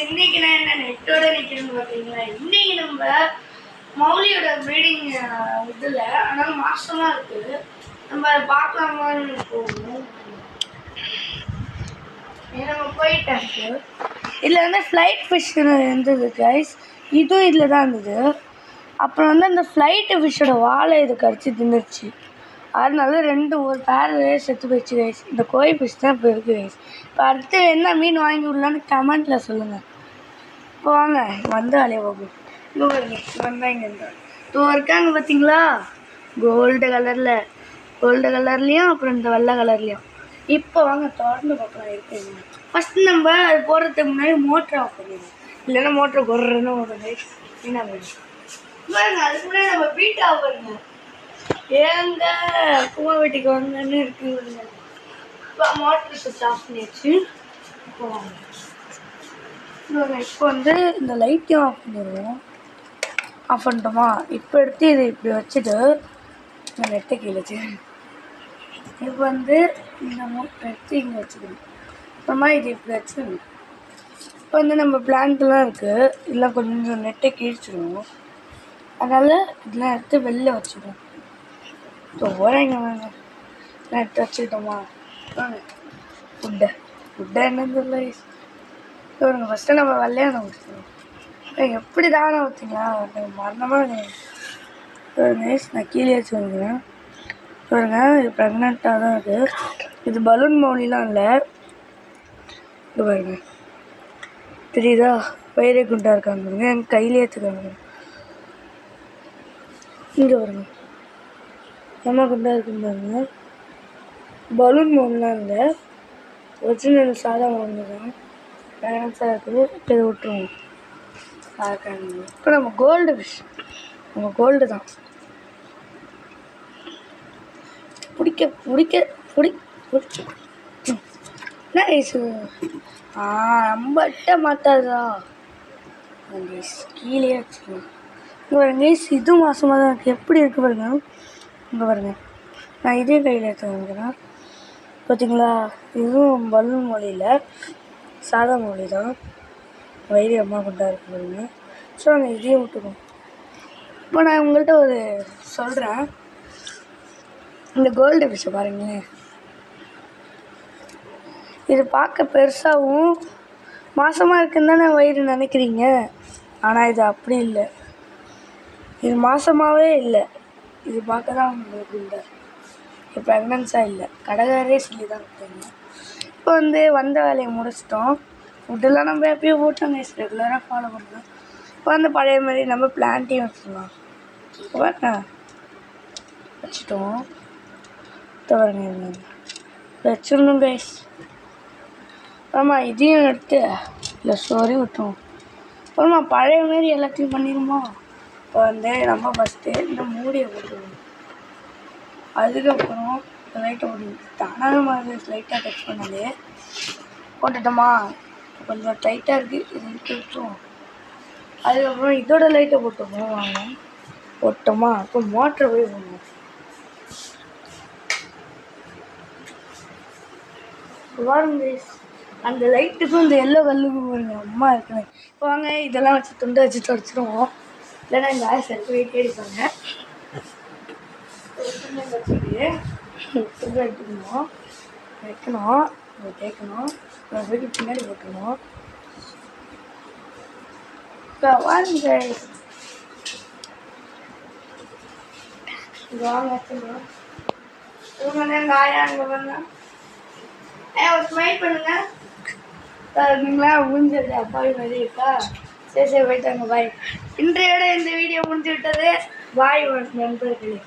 இன்னைக்கு நான் என்ன நெட்டோட நிற்கிறேன்னு பார்த்தீங்களா? இன்னைக்கு நம்ம மௌலியோட ப்ரீடிங் இதில் அதனால மாசமாக இருக்குது. நம்ம அதை பார்க்கலாமான்னு போகணும். நம்ம போயிட்டாச்சு. இதில் வந்து ஃப்ளைட் ஃபிஷ் இருந்தது கைஸ். இதுவும் இதில் தான் இருந்தது. அப்புறம் வந்து அந்த ஃப்ளைட்டு ஃபிஷ்ஷோட வாழை இது கடிச்சு தின்னுருச்சு. அதனால ஒரு பேர் செத்து போயிடுச்சு கைஸ். இந்த கோழி ஃபிஷ் தான் இப்போ இருக்குது கைஸ். இப்போ அடுத்து என்ன மீன் வாங்கி விடலான்னு கமெண்ட்டில் சொல்லுங்கள். இப்போ வாங்க வந்து அலைய போகும். இங்கே பாருங்க, வந்தால் இங்கே இருந்தால் இப்போ இருக்காங்க பார்த்தீங்களா? கோல்டு கலர்லேயும் அப்புறம் இந்த வெள்ளை கலர்லேயும். இப்போ வாங்க தொடர்ந்து பார்க்கலாம் இருக்குங்க. ஃபஸ்ட்டு நம்ம அது போடுறதுக்கு முன்னாடி மோட்டர் ஆஃப் பண்ணிடுவோம். இல்லைன்னா மோட்டர் கொர்றன்னு ஓடுது. என்ன பண்ணுங்க பாருங்க, அதுக்கு முன்னாடி நம்ம பீட் ஆஃப் பண்ணுங்க. ஏங்க குமா வீட்டுக்கு வந்தன்னு இருக்குங்க. இப்போ மோட்டர் சுவிட்ச் ஆஃப் பண்ணிடுச்சு. இப்போ வாங்க இப்போ வந்து இந்த லைட்டையும் ஆஃப் பண்ணிடுவோம். ஆஃப் பண்ணிட்டோமா? இப்போ எடுத்து இதை இப்படி வச்சுட்டு இந்த நெட்டை கீழே வச்சு இப்போ வந்து இந்த மோட்டர் எடுத்து இங்கே வச்சுக்கணும். அப்புறமா இது இப்படி வச்சுக்கணும். இப்போ வந்து நம்ம பிளான்ட்லாம் இருக்குது, இல்லை கொஞ்சம் நெட்டை கிழிச்சிடுவோம். அதனால் இதெல்லாம் எடுத்து வெளில வச்சுடுவோம். இப்போ ஓரங்க வாங்க நெட் வச்சுக்கிட்டோமா? வாங்க ஃபுட்டை என்னது இல்லை பாருங்க. ஃபஸ்ட்டு நம்ம வெள்ளையான ஊற்றுவோம். எப்படி தானே ஊற்றிங்களா மரணமாக நைஸ். நான் கீழே வச்சு வந்துக்கிறேன் பாருங்க. இது ப்ரெக்னெண்ட்டாக தான் இருக்குது. இது பலூன் மௌலிலாம் இல்லை. இது பாருங்க தெரியுதா? வயிறே குண்டாக இருக்காங்க பாருங்க. எங்கள் கையிலே எடுத்துக்காங்க. இங்கே பாருங்க ஏமா குண்டாக இருக்குன்னு பாருங்க. பலூன் மௌலிலாம் இல்லை, ஒரிஜினல் சாதா மௌலி தான். ப்ரெக்னென்ஸாக இருக்குது. இப்போ இதை விட்டுருவோம். இப்போ நம்ம கோல்டு ஃபிஷ், நம்ம கோல்டு தான் பிடிக்க நைஸு. நம்மகிட்ட மாட்டாதா கீழே வச்சுக்கணும். இங்கே பாருங்க இது மாசமாக தான் இருக்குது. எப்படி இருக்குது பாருங்க. இங்கே பாருங்க, நான் இதே கையில் எடுத்து வந்துக்கிறேன் பார்த்தீங்களா? இதுவும் பலூன் மொழியில் சாதா மொழி தான். வயிறு அம்மா கொண்டா இருக்கு பாருங்க. ஸோ நாங்கள் இதையும் விட்டுக்கோம். இப்போ நான் உங்கள்கிட்ட ஒரு சொல்கிறேன். இந்த கோல்டு ஃபிஷ்ஷை பாருங்களேன். இது பார்க்க பெருசாகவும் மாசமாக இருக்குன்னு தானே வயிறு நினைக்கிறீங்க. ஆனால் இது அப்படி இல்லை. இது மாசமாகவே இல்லை. இது பார்க்க தான் உங்களுக்கு இல்லை. இது ப்ரெக்னன்ஸாக இல்லை. கடைக்காரே சொல்லி தான் கொடுத்தாங்க. இப்போ வந்து வந்த வேலையை முடிச்சிட்டோம். ஃபுட்டெல்லாம் நம்ம எப்பயும் போட்டோம் கைஸ். ரெகுலராக ஃபாலோ பண்ணலாம். இப்போ வந்து பழைய மாதிரி நம்ம பிளான்ட்டையும் வச்சுக்கலாம். வச்சுட்டோம். தவறுங்க வச்சிடணும் கைஸ். ஆமாம் இதையும் எடுத்து இல்லை ஸ்டோரி விட்டுருவோம். அப்புறமா பழைய மாரி எல்லாத்தையும் பண்ணிடுமா? இப்போ வந்து நம்ம ஃபஸ்ட்டு இந்த மூடியை போட்டுருவோம். அதுக்கப்புறம் லைட்டை போட்டு தானாக மாதிரி லைட்டாக டச் பண்ணாலே போட்டுட்டோமா? கொஞ்சம் டைட்டாக இருக்குது, இது இழுத்து விட்டுருவோம். அதுக்கப்புறம் இதோட லைட்டை போட்டுப்போம். வாங்க போட்டோமா? அப்போ மோட்டரை போய் போடுவோம். வாங்க அந்த லைட்டுக்கும் இந்த எல்லோ கல்லுக்கும் பாருங்க அம்மா இருக்குங்க. இப்போ வாங்க இதெல்லாம் வச்சு துண்டை வச்சு தொடச்சிடுவோம். இல்லைன்னா இந்த ஆசை எடுத்து வெயிட் அடிப்பாங்க. துண்டை எடுத்துக்கணும், வைக்கணும், தேய்க்கணும், போய்க்கு பின்னாடி போட்டுக்கணும். இப்போ வாங்க வாங்க வச்சுக்கணும். இவங்க எங்கள் ஆயா அங்கே வாங்க. ஒரு ஸ்மைல் பண்ணுங்க. நீங்களா முடிஞ்சிருக்கா? அப்பாவி மாதிரி இருக்கா? சரி போயிட்டாங்க. பாய். இன்றையோட இந்த வீடியோ முடிஞ்சு விட்டது. பாய் நண்பர்களே.